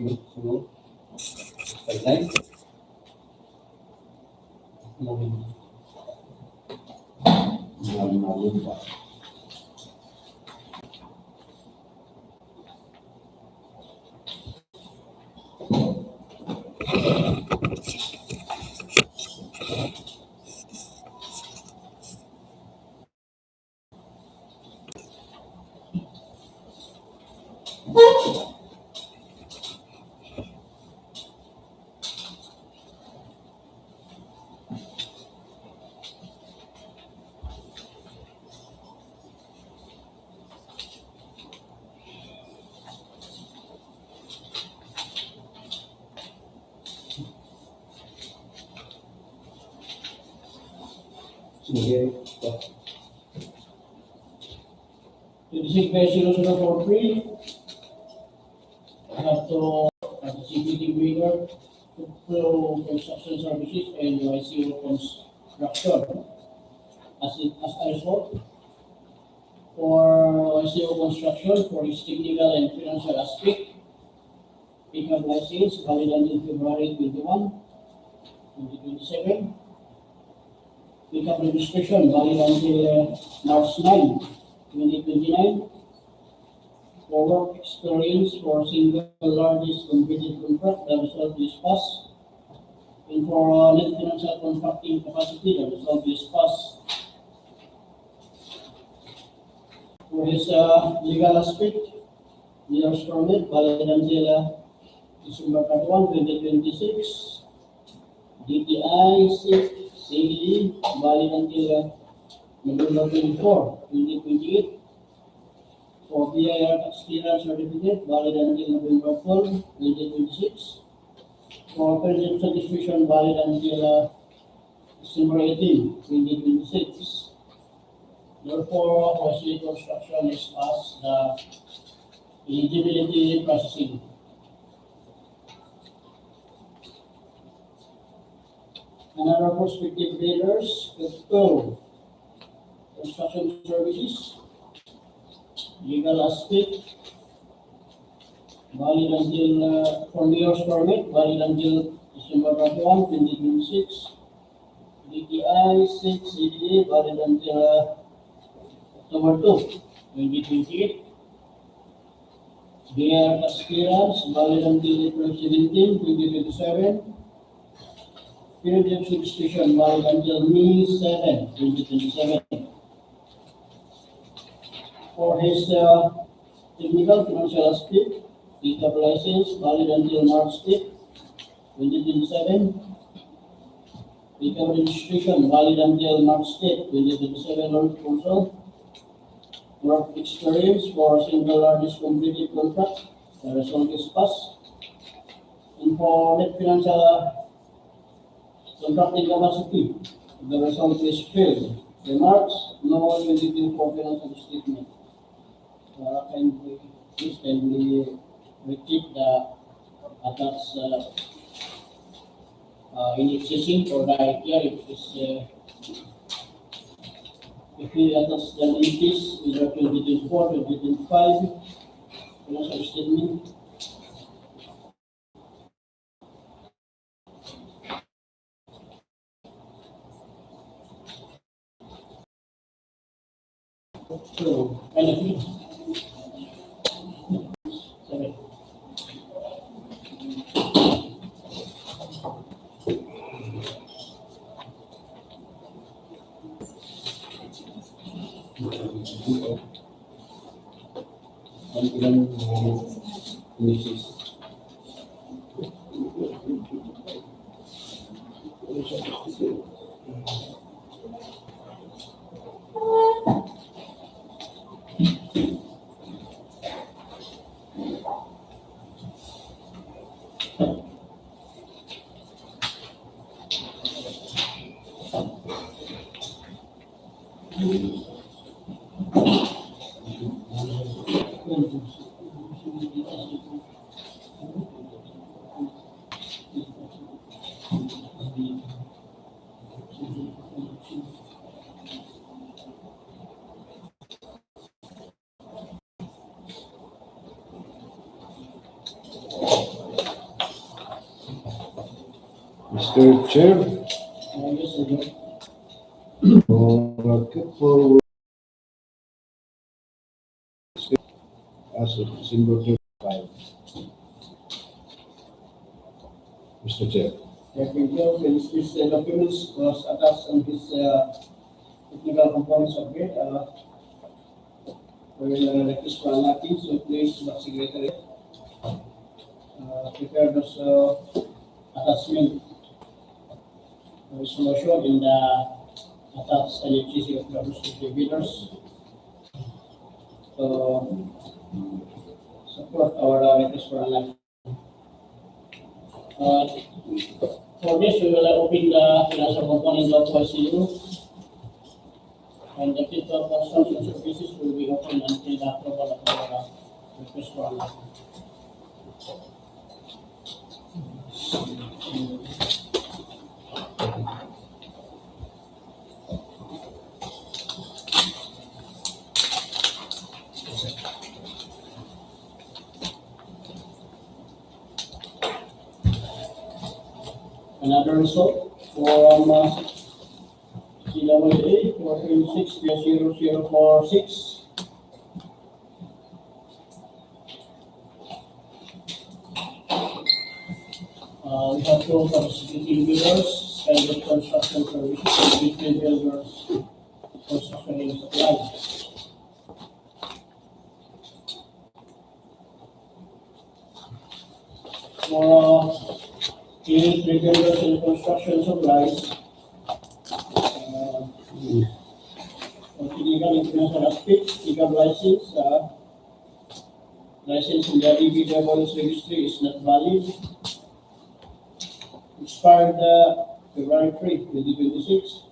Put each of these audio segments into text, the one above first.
Sunod. Pipeline. Malin pa. Sige. 26/0043, I have to CPT waiver to construction services and YCO construction. As a result, for YCO construction, for its technical and financial aspect, pickup license valid until February 21, 2027. Pickup registration valid until March 9, 2029. For work experience for single largest completed contract, the result is pass. And for net financial contracting capacity, the result is pass. For his legal aspect, years permit valid until December 31, 2026. DTI 6 CDE valid until November 24, 2028. For BIR tax clearance certificate valid until November 12, 2026. For pension satisfaction valid until December 18, 2026. Therefore, YCO construction is past the eligibility processing. Another prospective bidders, Bauko construction services, legal aspect, valid until for years permit, valid until December 31, 2026. DTI 6 CDA valid until October 2, 2028. BIR tax clearance valid until April 17, 2027. Period of subscription valid until May 7, 2027. For his technical financial aspect, pickup license valid until March 8, 2027. Pickup registration valid until March 8, 2027 also. Work experience for single largest completed contract, the result is pass. And for net financial contracting capacity, the result is failed. Remarks, no eligible for financial statement. Please kindly repeat the attached indexation for the IPR. If we attach the linkage, either 2024, 2025, financial statement. So, benefit. Sorry. Mr. Chair, Yes, sir. for as of December 25. Mr. Chair. Thank you. Since this documents was attached on this technical components of it, we will request for unlocking, so please, Secretary, prepare those attachment resolution in the attached NFCC of the respective bidders to support our request for unlocking. For this, we will open the financial component of YCU, and the kit of construction services will be open until the approval of our request for unlocking. Another result from CWA 436-0046. We have two participating bidders, Skybit Construction Services, and Bitcoin Builders Construction and Supply. For unit rebuilders and construction supplies, technical international aspect, legal license, license in the DPWH registry is not valid. Expired February 3, 2026.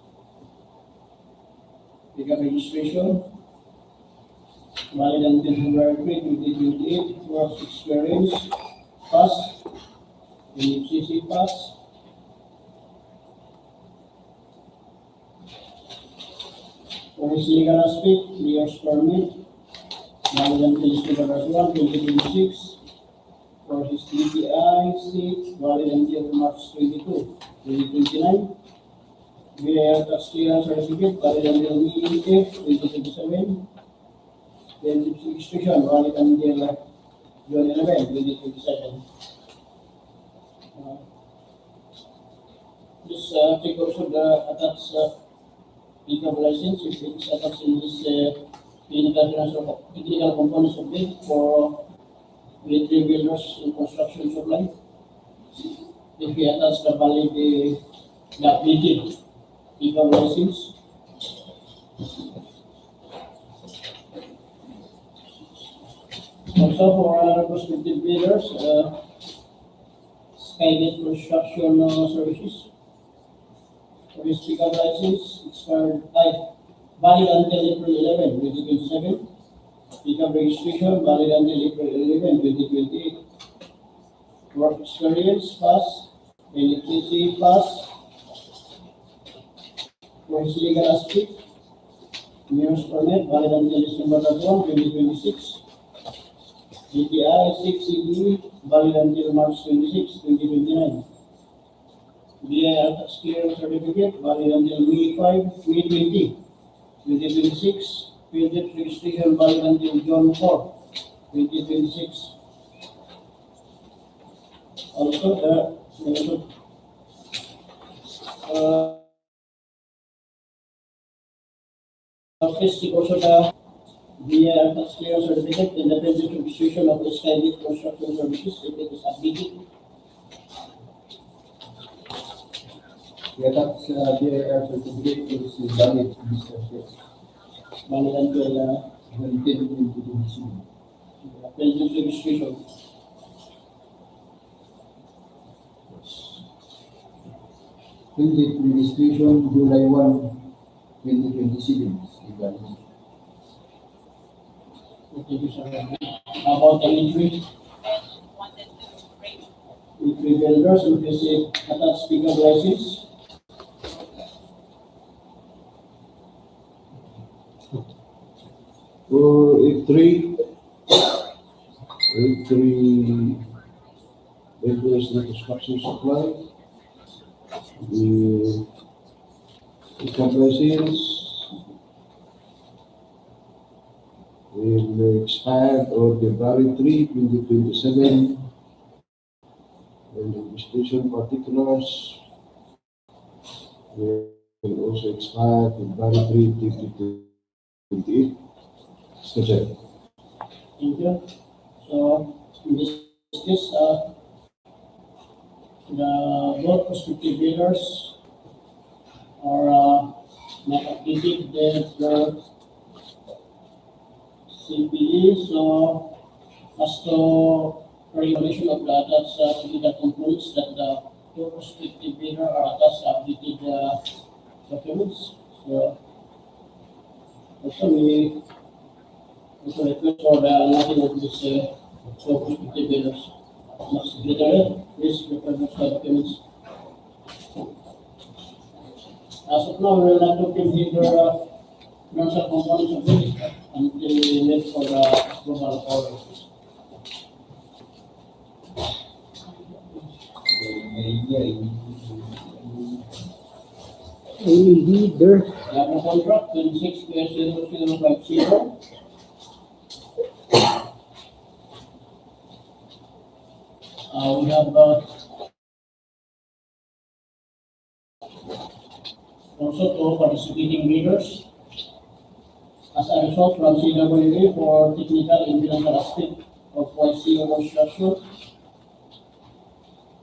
Legal registration, valid until February 3, 2028. Works experience, pass. NFCC pass. For his legal aspect, 3 years permit, valid until February 1, 2026. For his DPI state, valid until March 22, 2029. VAR tax clearance certificate, valid until May 8, 2027. Then registration, valid until June 11, 2027. This take also the attached legal license, if it's attached in this technical components of it for military builders and construction supply. If we attach the valid, the updated legal license. Also for our prospective bidders, Skybit Construction Services. For his legal license, expired valid until April 11, 2027. Legal registration, valid until April 11, 2028. Work experience, pass. NFCC, pass. For his legal aspect, news permit, valid until December 1, 2026. DPI 6CB, valid until March 26, 2029. VAR tax clearance certificate, valid until May 20, 2026. Field registration, valid until June 4, 2026. Also, also the VAR tax clearance certificate and the previous registration of the Skybit Construction Services, if it is updated. The tax DIR certificate is valid, Mr. Chair. Valid until Until 2027. previous registration. Field registration, July 1, 2027 is valid. Thank you, sir. About the entry builders, if you say attached legal license. For A3 builders and construction supply, The income license will expire on February 3, 2027. And the registration particulars will also expire February 3, 2028. Mr. Chair. Thank you. So, in this case, the both prospective bidders are not updated their CPE, so as to regulation of the attached legal components that the two prospective bidder are attached updated documents. So also we also request for the nothing of this two prospective bidders. Next, Secretary, please prepare those documents. As of now, we will not look into the financial components of it until we wait for the approval of orders. Leader. Labor contract 26/0050. We have also two participating bidders. As a result, from CWA for technical and financial aspect of YCO construction,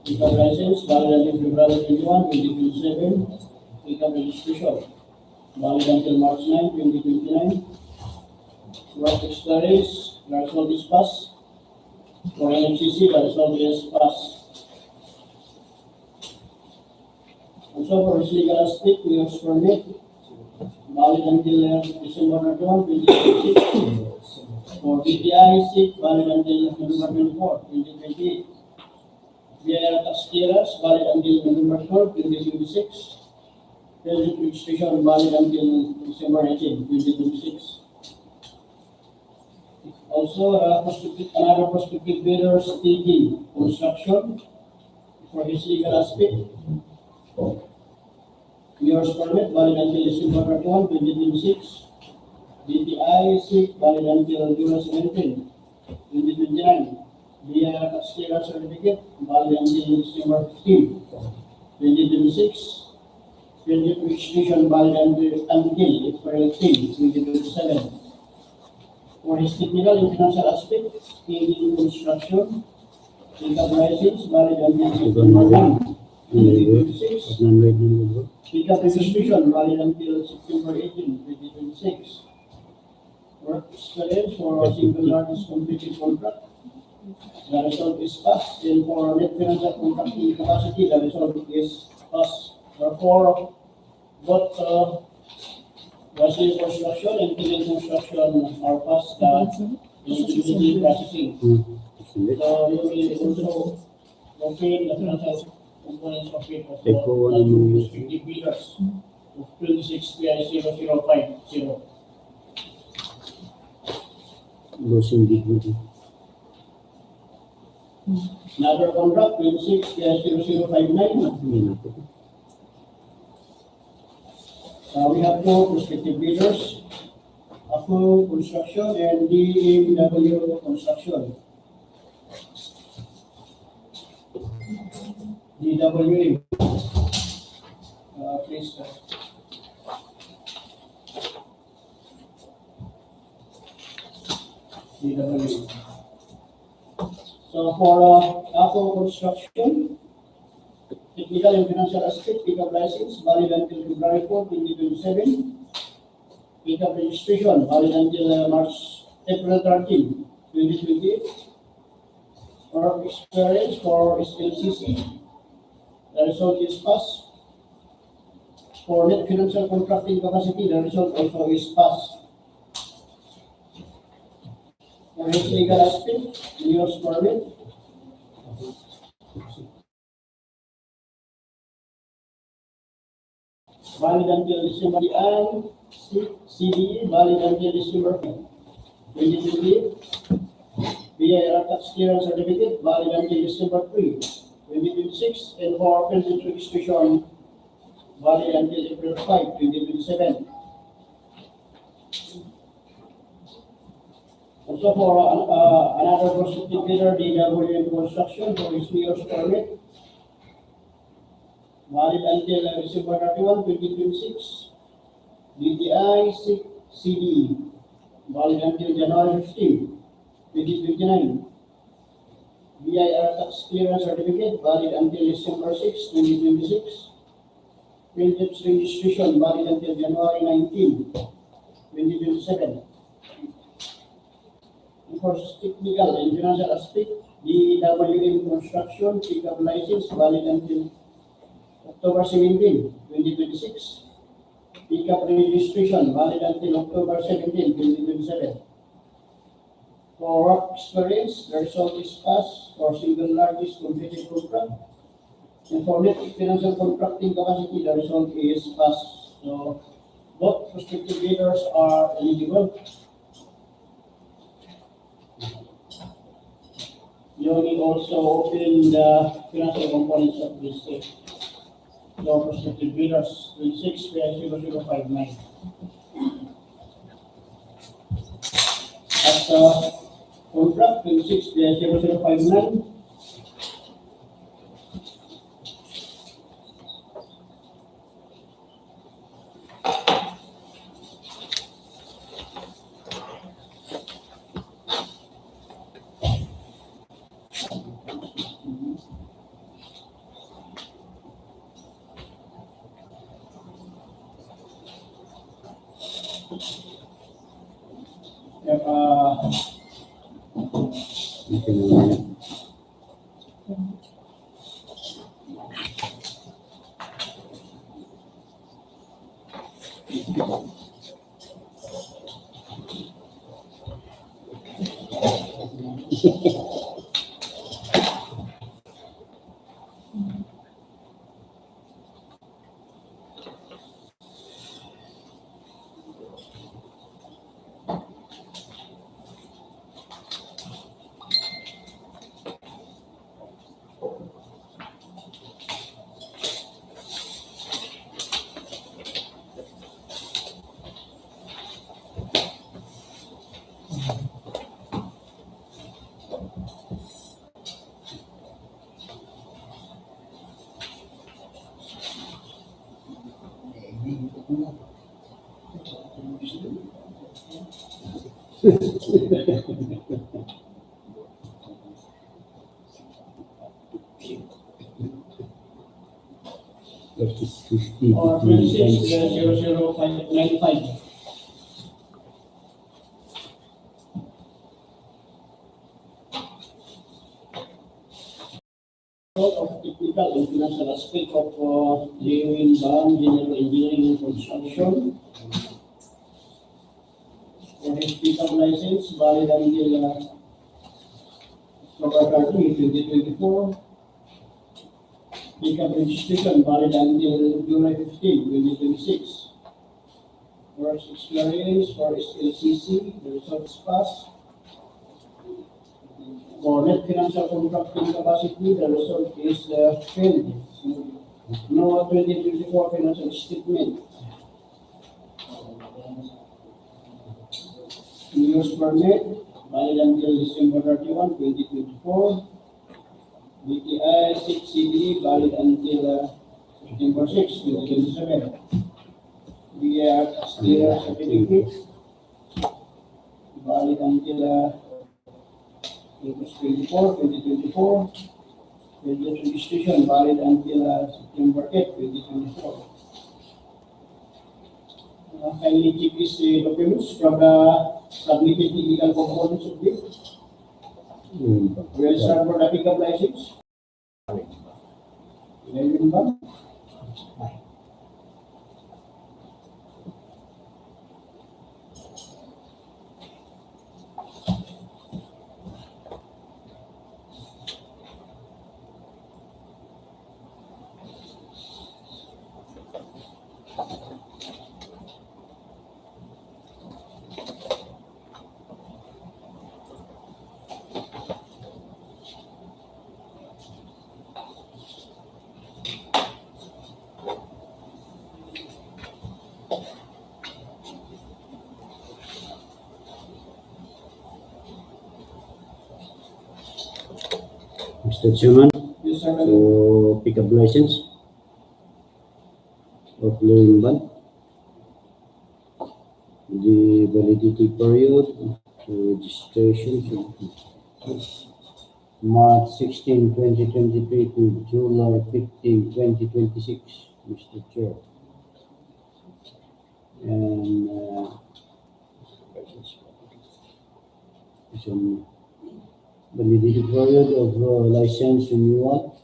income license valid until February 21, 2027, income registration valid until March 9, 2029, work experience, the result is passed. For NFCC, the result is passed. Also for legal aspect, we have permit valid until December 21, 2026. For DPWH, valid until November 24, 2028. Their tax clearance valid until November 12, 2026. Credit registration valid until December 18, 2026. Also, another prospective bidder, Tadian Construction, for his legal aspect. Years permit valid until December 31, 2026. DPWH valid until July 17, 2029. Via tax clearance certificate valid until December 15, 2026. Credit registration valid until April 10, 2027. For his technical and financial aspect, Tadian Construction, income license valid until September 1, 2026. Income registration valid until September 18, 2026. Work experience for a single largest completed contract. The result is passed. And for net financial contracting capacity, the result is passed. Therefore, both YCO construction and Tadian construction are passed the eligibility processing. So you will also locate the financial components of it of the restricted bidders of 26/0050. Losing dignity. Another contract 26/0059. We have two prospective bidders, AFO Construction and DPWH Construction. DWA. Please. DWA. So for AFO Construction, technical and financial aspect, pickup license valid until February 4, 2027. Pickup registration valid until April 13, 2028. Work experience for SLCC, the result is passed. For net financial contracting capacity, the result also is passed. For his legal aspect, years permit. Valid until December and CDE valid until December 2028. VIR tax clearance certificate valid until December 3, 2026, and for permanent registration valid until April 5, 2027. Also for another prospective bidder, DWM Construction for his mayor's permit, valid until December 31, 2026. DTI CD, valid until January 15, 2029. BIR tax clearance certificate, valid until December 6, 2026. Plaintiff's registration, valid until January 19, 2027. For technical and financial aspect, DWM Construction pickup license valid until October 17, 2026. Pickup registration valid until October 17, 2027. For work experience, the result is pass for single largest completed contract. And for net financial contracting capacity, the result is pass. So both prospective bidders are eligible. You need also open the financial components of this so prospective bidders 26-0059. At contract 26-0059. That is 50 Or between 26-0095. Of technical and financial aspect of genuine bond, general engineering and construction. For his pickup license, valid until October 30, 2024. Pickup registration, valid until July 15, 2026. Works experience for SLCC, the results pass. For net financial contracting capacity, the result is failed. No 2024 financial statement. Use permit, valid until December 31, 2024. DTI 6CD, valid until September 6, 2027. BR clear certificate, valid until August 24, 2024. Registration valid until September 8, 2024. Kindly check these documents from the submitted legal components of this. We'll start for the pickup license. Heirloom ba? Mr. Chairman, Yes, sir. for pickup license of Lewin Ban. The validity period registration should be March 16, 2023 to July 15, 2026, Mr. Chair. And some validity period of license renewal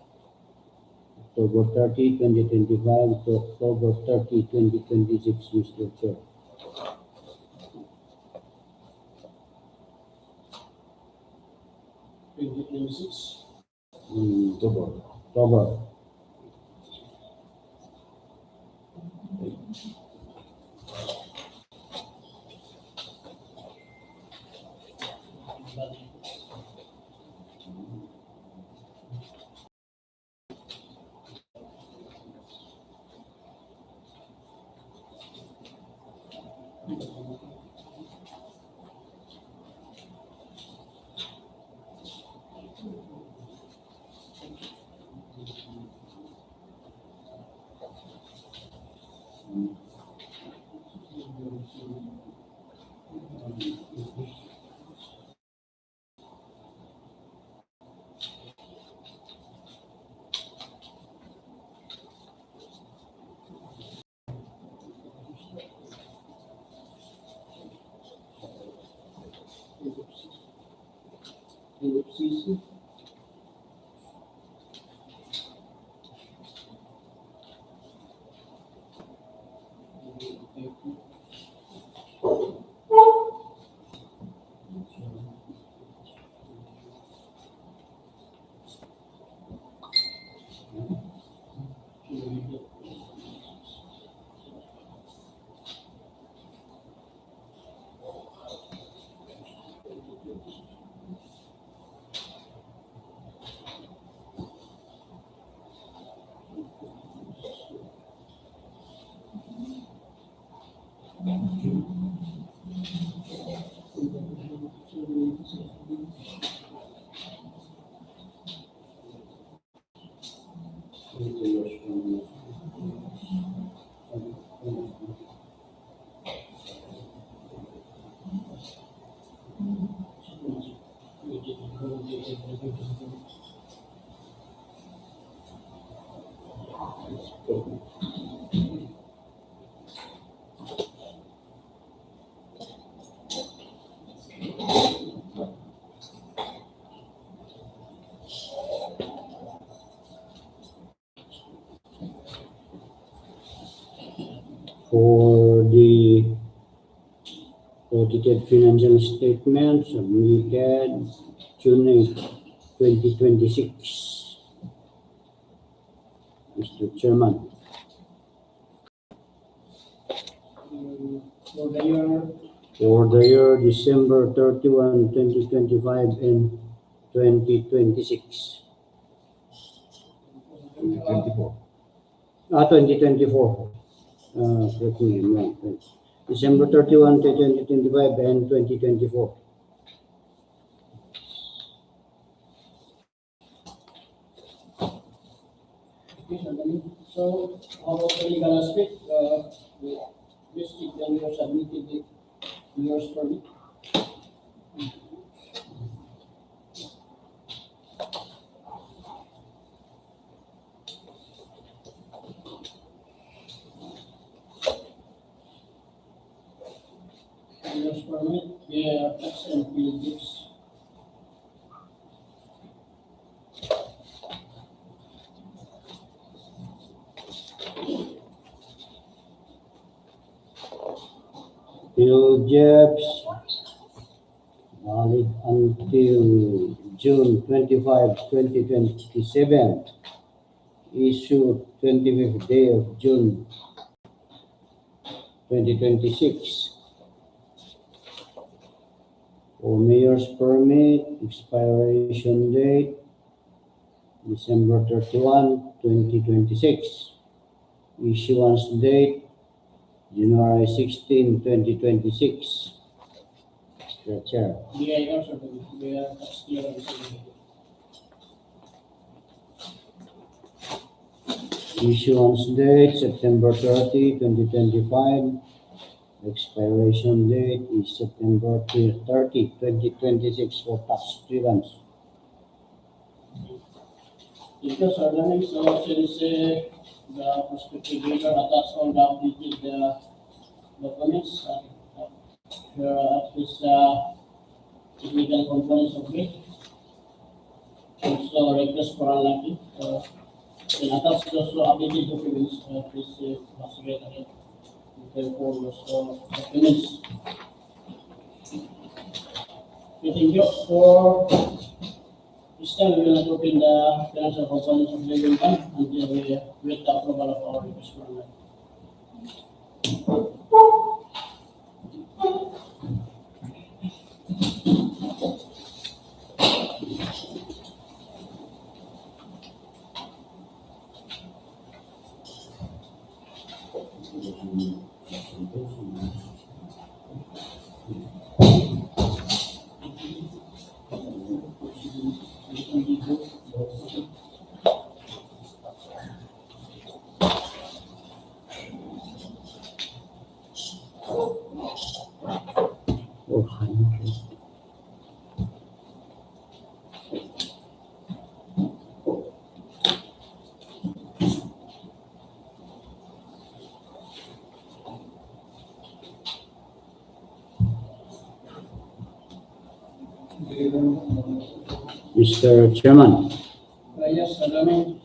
October 30, 2025 to October 30, 2026, Mr. Chair. October. For the audited financial statement submitted June 8, 2026, Mr. Chairman. For the year December 31, 2025 and 2026. 2024. 2024. Correct me, I'm wrong. December 31, 2025 and 2024. So, how about the legal aspect? This is when you submitted the year's permit. Year's permit, yeah, tax and privileges. Bill Jobs valid until June 25, 2027. Issued 25th day of June 2026. For mayor's permit, expiration date December 31, 2026. Issuance date January 16, 2026. Mr. Chair. DEO, sir, the tax clearance. Issuance date, September 30, 2025. Expiration date is September 30, 2026 for tax clearance. Because our learning, so since the prospective bidder attached all the updated documents, here at this technical components of it, also request for unlocking, and attach those updated documents, please consider again. Therefore, those documents. Okay, thank you for this time. We will not open the financial components of the income until we wait the approval of our request for unlocking. Mr. Chairman, Yes, Alderman.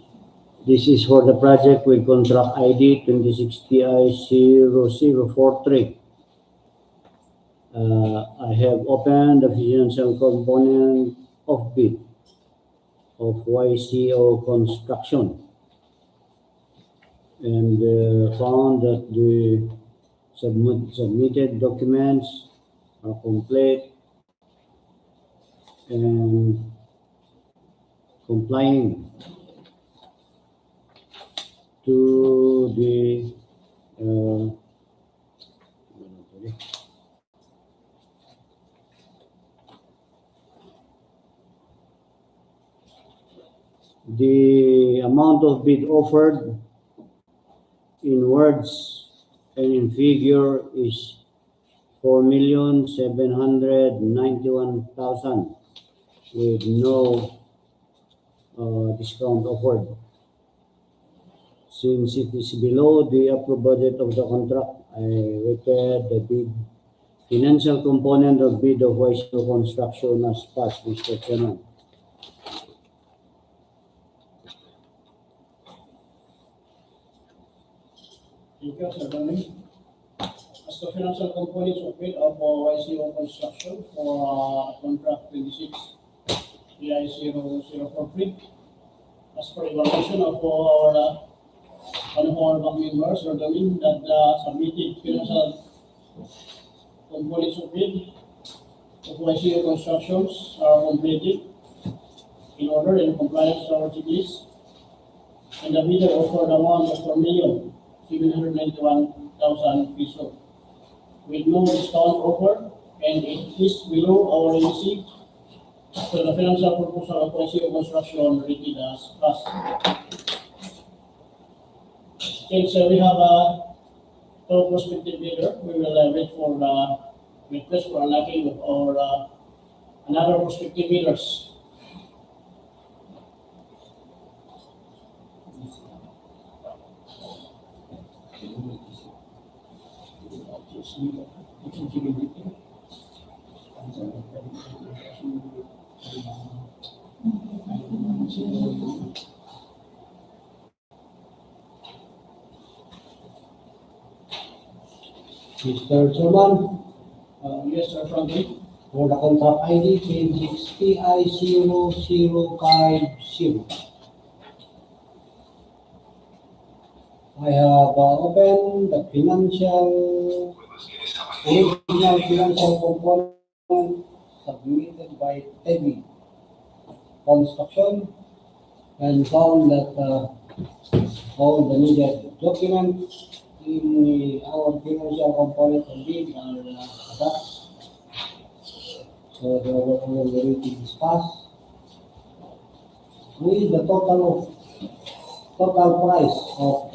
this is for the project with contract ID 2060I0043. I have opened the financial component of bid of YCO construction and found that the submitted documents are complete and complying to the amount of bid offered in words and in figure is 4,791,000 with no discount offered. Since it is below the approved budget of the contract, I repair the bid financial component of bid of YCO construction as passed, Mr. Chairman. Thank you, Sir Alderman. As the financial components of bid of YCO construction for contract 26 DI0043, as per evaluation of our bank members, Sir Alderman, that the submitted financial components of bid of YCO constructions are completed in order and compliance with our checklist, and the bidder offered amount of 4,791,000 pesos with no discount offer, and it is below our NC. So the financial proposal of YCO construction rated as pass. Since we have a prospective bidder, we will wait for the request for unlocking of our another prospective bidders. Mr. Chairman, Yes, Sir Franklin. for the contract ID 1060I0050. I have opened the original financial component submitted by Tadian construction and found that all the needed documents in our financial component of bid are attached. So the rating is passed with the total of total price of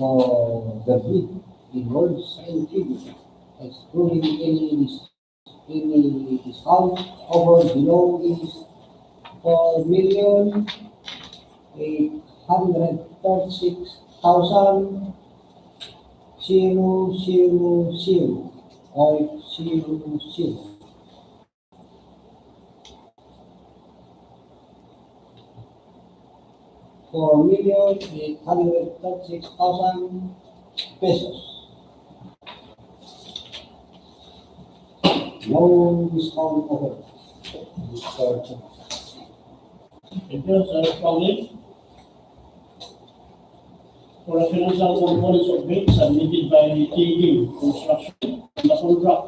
the bid involves scientific, excluding any discount over below is 4,836,000 4,836,000 pesos. No discount over. Thank you, Sir Pauline. For the financial components of bid submitted by TD Construction on the contract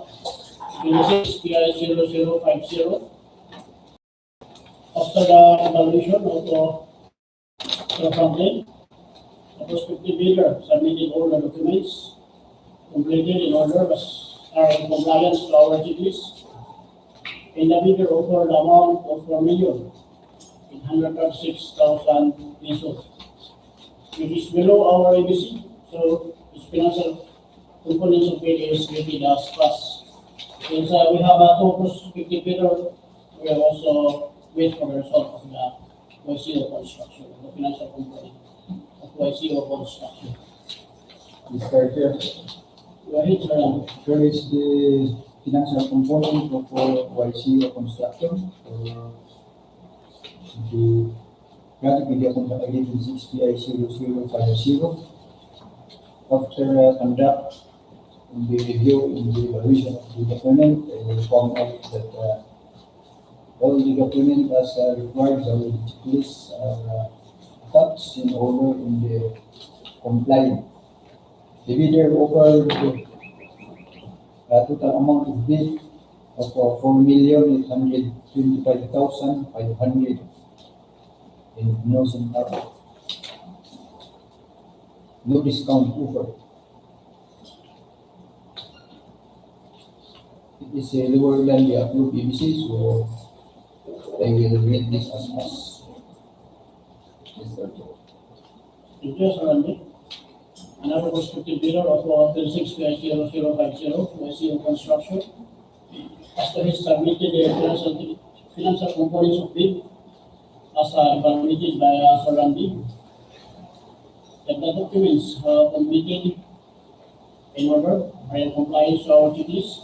26PI0050. After the evaluation of Sir Franklin, the prospective bidder submitted all the documents completed in order are in compliance to our checklist. And the bidder offered the amount of 4,836,000 pesos, which is below our ABC, so its financial components of bid is rated as pass. Since we have a two prospective bidder, we have also wait for the result of the YCO construction, the financial component of YCO construction. Mr. Chair, Go ahead, Sir. here is the financial component of YCO construction. The project media contract agreement 6PI0050. After conduct in the review in the evaluation of the document, I will found out that all the document as required, all the checklists are attached in order in the compliant. The bidder offered a total amount of bid of 4,825,500 in no centavo. No discount offered. It is lower than the approved BBC, so I will read this as pass. Mr. Chair. Thank you, Sir Randy. Another prospective bidder of 36PI0050, YCO construction, after he submitted the financial components of bid as evaluated by Sir Randy, that the documents completed in order are in compliance to our checklist,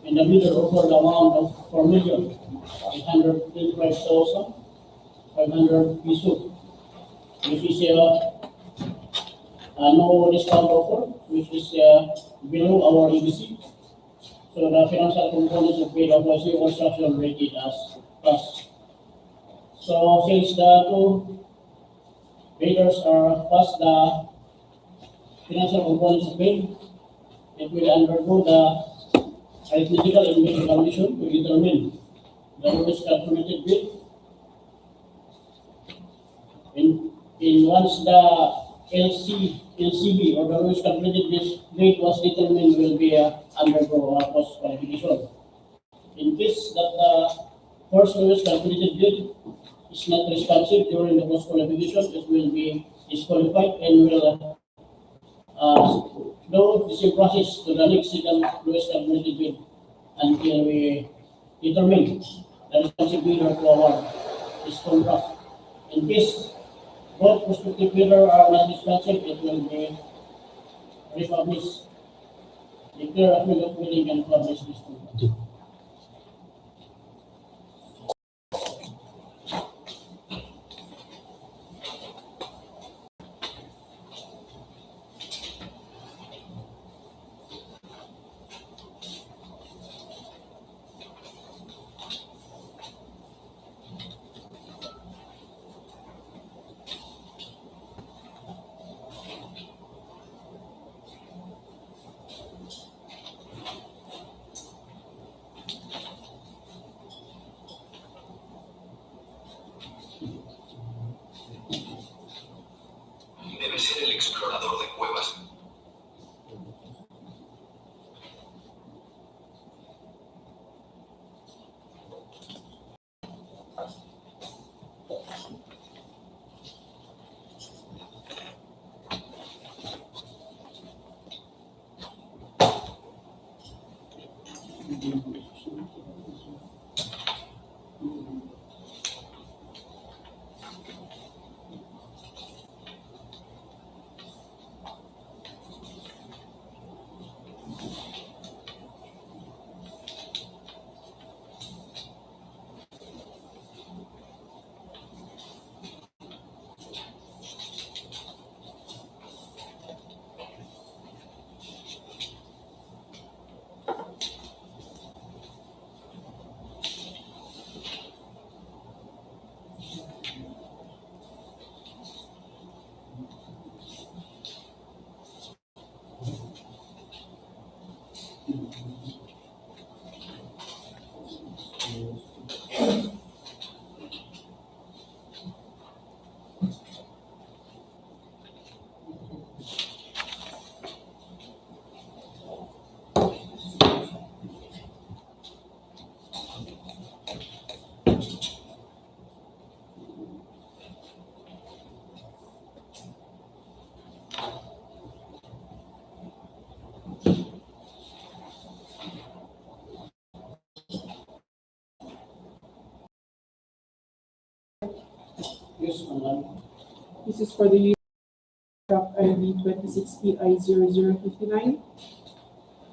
and the bidder offered the amount of 4,825,500 pesos, which is no discount offer, which is below our ABC. So the financial components of bid of YCO construction rated as plus. So since the two bidders are past the financial components of bid, it will undergo the arithmetical and bid evaluation to determine the lowest calculated bid. And once the LCB or the lowest calculated bid was determined, will be undergo post qualification. In case that the first lowest calculated bid is not responsive during the post qualification, it will be disqualified and will do the same process to the next second lowest calculated bid until we determine the responsive bidder to award this contract. In case both prospective bidder are not responsive, it will be republished. Declare a field of bidding and publish this contract. Debe ser el explorador de cuevas. Yes, Madam. This is for the contract ID 26PI0059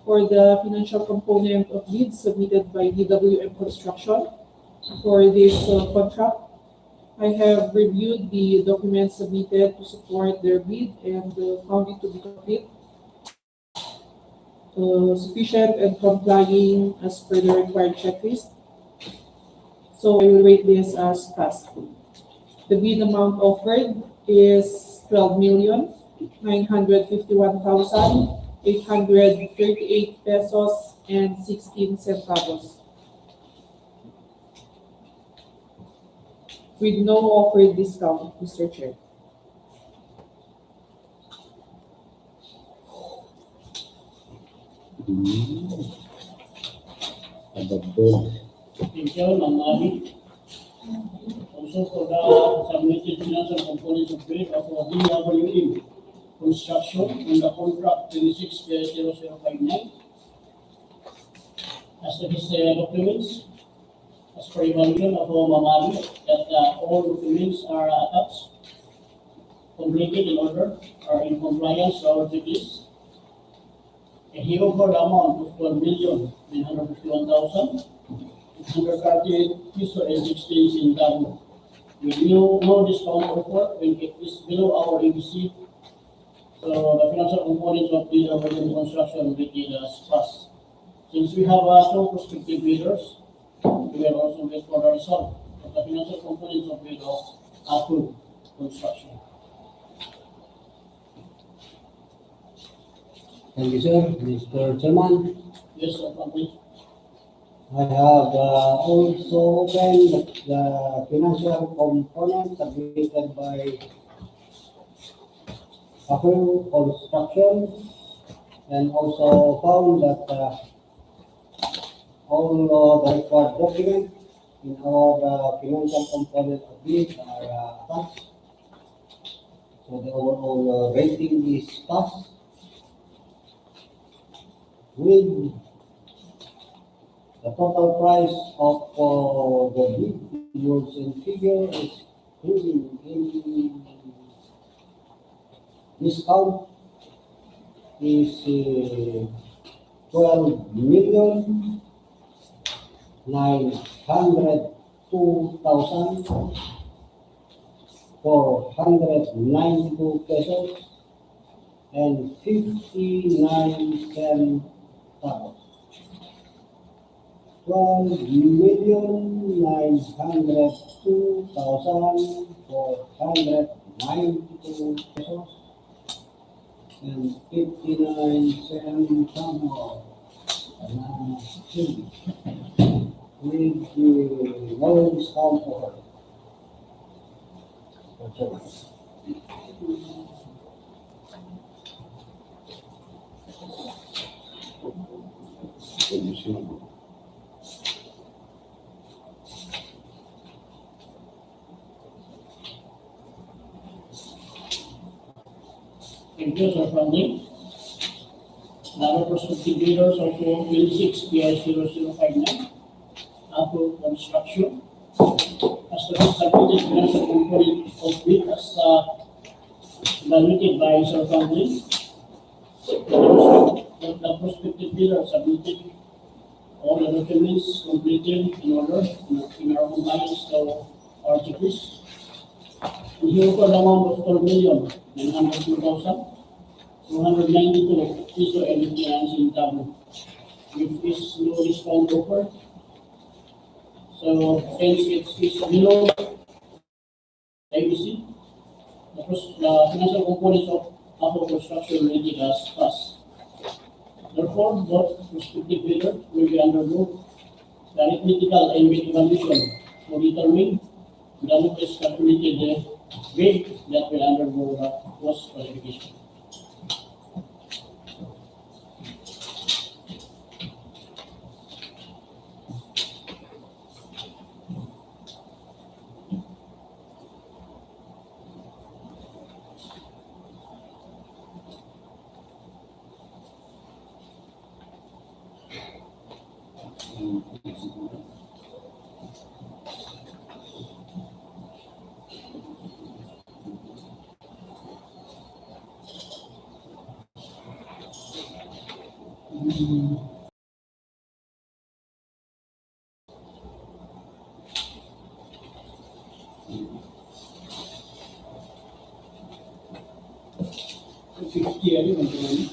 for the financial component of bids submitted by DWM Construction for this contract. I have reviewed the documents submitted to support their bid and found it to be complete, sufficient and complying as per the required checklist. So I will rate this as passed. The bid amount offered is 12,951,838 pesos and 16 centavos. With no offered discount, Mr. Chair. Adopted. Thank you, Ma'am Abby. Also for the submitted financial components of bid of DWM Construction on the contract 26-0059. As to his documents, as per evaluation of Ma'am Abby, that all documents are attached, completed in order, are in compliance to our checklist. A HEO for the amount of 12,951,838 pesos and 16 centavos. With no discount offer when it is below our ABC. So the financial components of the DWM Construction rated as passed. Since we have two prospective bidders, we will also wait for the result of the financial components of bid of approved construction. Thank you, sir. Mr. Chairman, Yes, sir, complete. I have also opened the financial component submitted by Approved Construction and also found that all the required documents in our financial component of bid are attached. So the overall rating is passed. With the total price of the bid used in figure is including discount is 12,902,492 pesos and 59 cents. 12,902,492 pesos and 59 centavos. With no discount offer. Thank you, sir, funding. Another prospective bidders of 26PI0059, Approved Construction. As to the submitted financial component of bid as evaluated by Sir Funding, the prospective bidder submitted all the documents completed in order in our compliance to our checklist. And here for the amount of 12,902,292 peso and 59 centavos, which is no discount offer. So since it is below ABC, the financial components of Approved Construction rated as passed. Therefore, both prospective bidders will be undergo the arithmetical and bid evaluation to determine the lowest calculated bid that will undergo the cost qualification. 50 ano, ganun.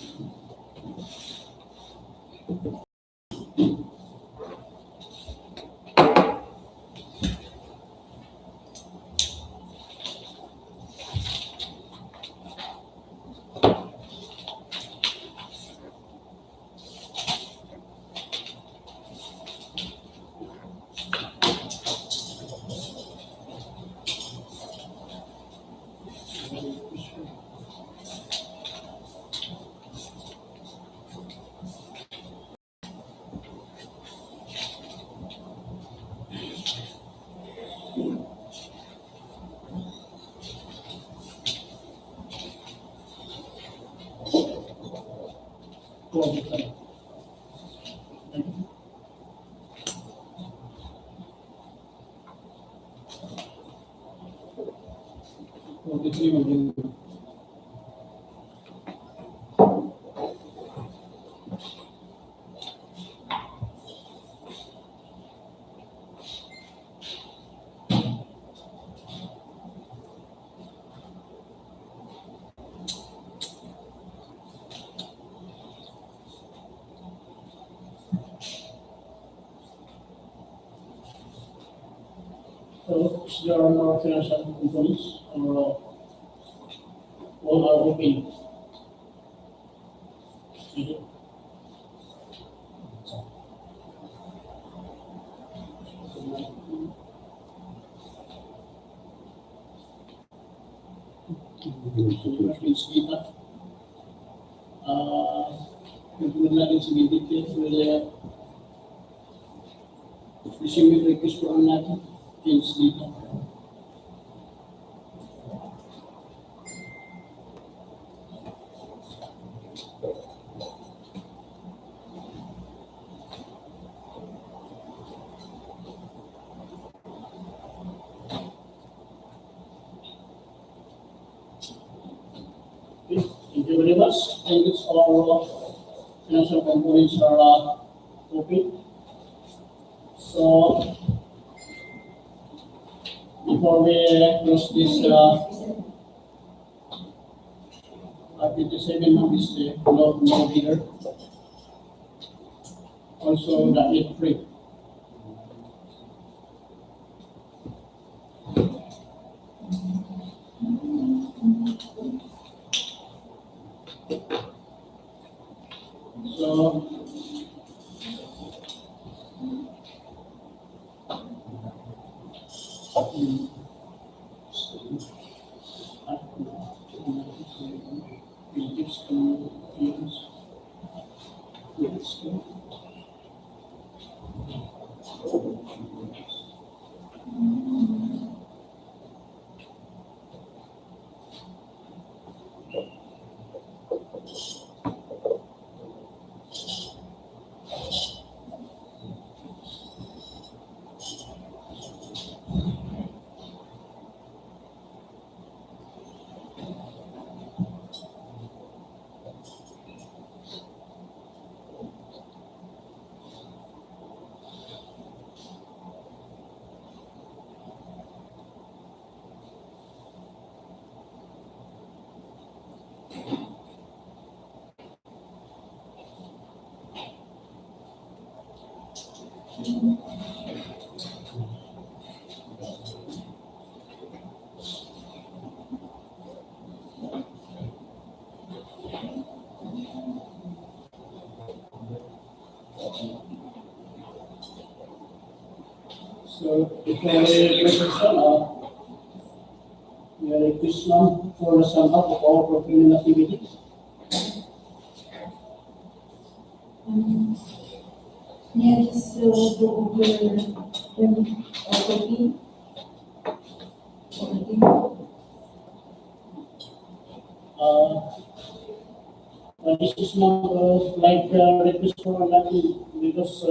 So, is there are more financial components or all are open? Okay. Province data. Nagpunod natin si BDT will receive request po natin. Change data. Okay, thank you very much. And it's all financial components are open. So, before we close this 57 of this no bidder, also the 8-3. So, if there is a question, we are request now for the sum up of our procurement activities. May I just go over them already? This is not like request for nothing because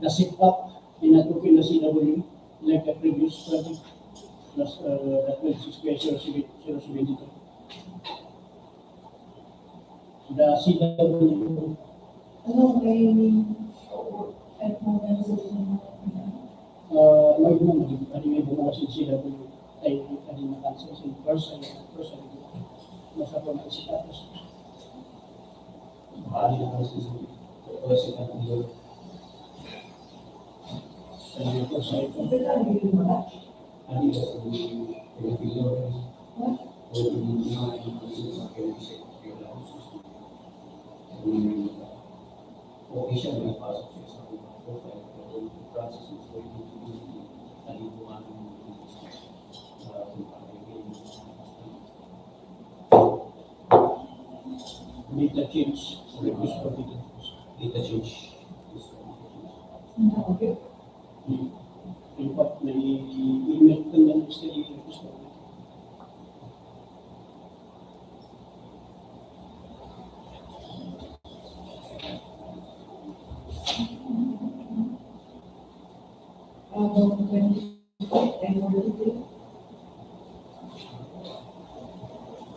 the sit-up in the CW, like the previous project, plus the 26 The CW Ano at moment sa May naman, ano yung bumawa sa CW ay ano na cancel sa first nasa po na status. Ano na kasi sa kanila. Sabi ko sa ito. Ano na sa Pilipino. O yung mga sa okay siya na pasok siya sa profile pero the process is going to be talibuan Data change. data change. In fact, may email ka lang sa gusto.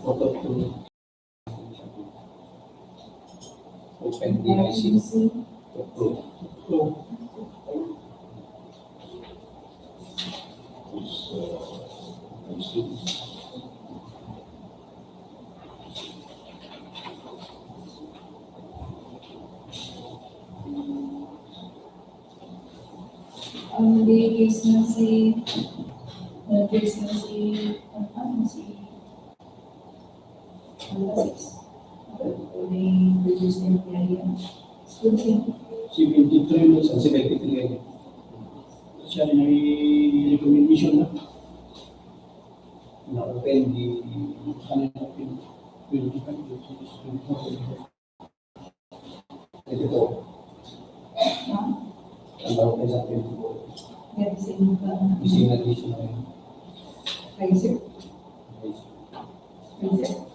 Photo to open DIC to approve. Ang case na si ano si may produce ng Tadian. 73 months Sa 73 siya rin ay recommendation na. na-open di Kanina ito po. Ang na-open sa 24. Yan sino ka? Ising additional. Kaiser. Kaiser.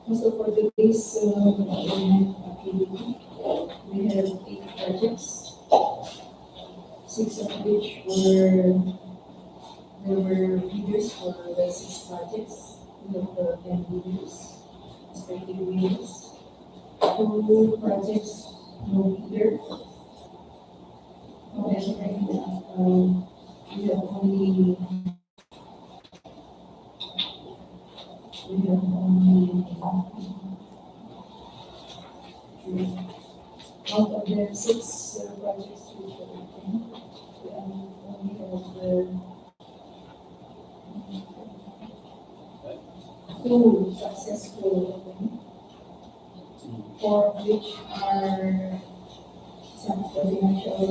So for today's activity, we have 8 projects, 6 of which there were leaders for the 6 projects. We have 10 leaders, respective leaders. 2 projects, no leader. However, we have only out of the 6 projects which are open, we only have 2 successful open, 4 of which are some financial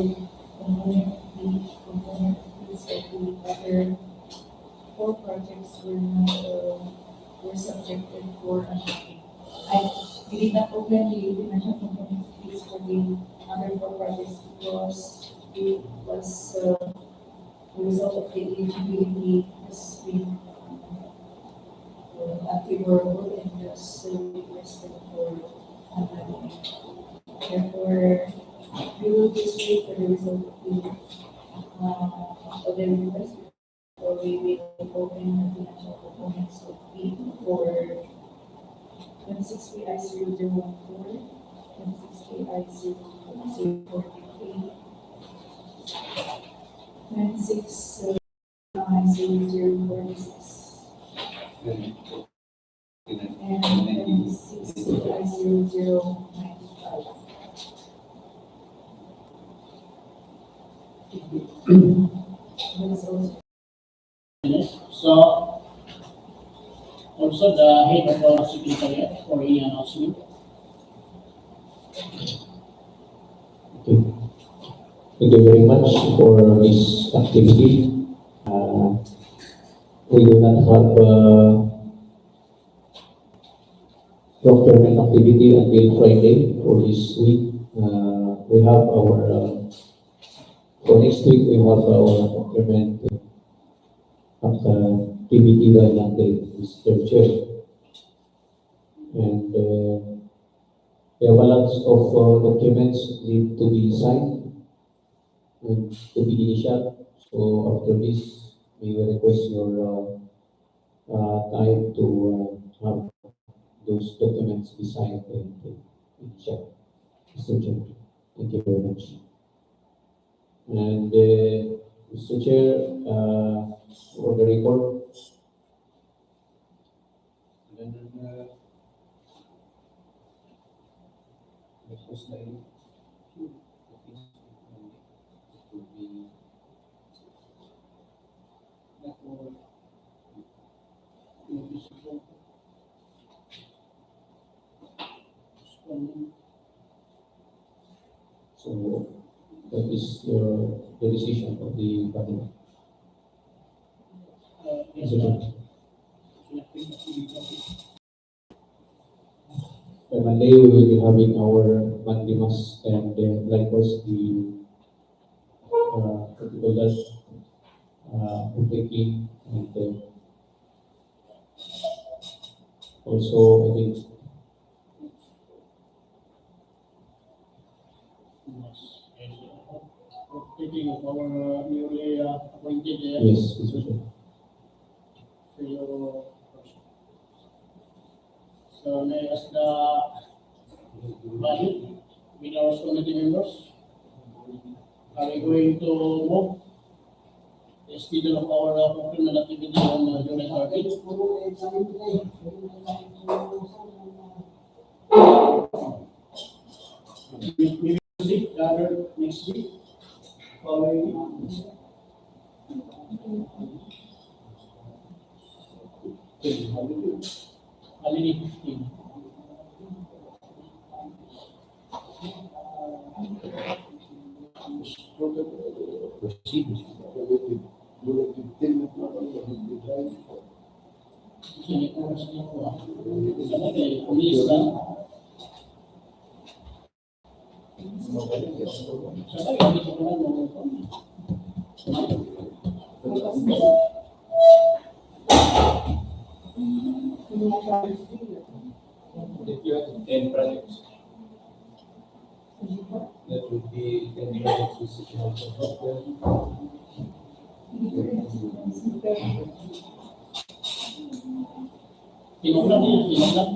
component, each component is the other 4 projects were not were subjected for we did not open the financial component fees for the other 4 projects because it was the result of the eligibility has been unfavorable and thus requested for unlawful. Therefore, we will just wait for the result of the request or we will open the financial components of fee for 26PI0014, 26PI0043, 26PI0046, and 26PI0090. So, also the head of our secretariat for any announcement. Okay. Thank you very much for this activity. We do not have procurement activity until Friday for this week. We have our for next week we have our procurement activity by Monday, Mr. Chair. And we have a lot of documents need to be signed and to be initial. So after this, we will request your time to have those documents be signed and initial. Mr. Chair, thank you very much. And Mr. Chair, for the report. And then, request na yun. It would be not more So that is the decision of the cabinet. Yes, Mr. Chair. By Monday, we will be having our monthly mass and likewise the particular taking and also I think taking of our newly appointed yes, Mr. Chair. So may I ask the body with our committee members, are we going to move the schedule of our procurement activity on July 30th? Maybe next week, rather next week, following. Balili 15. proceed. Sini ko mas dito. Sabagay, umis lang. Sabagay, dito ko lang If you have 10 projects, that would be 10 projects with situation Tinuklan niya, tinuklan.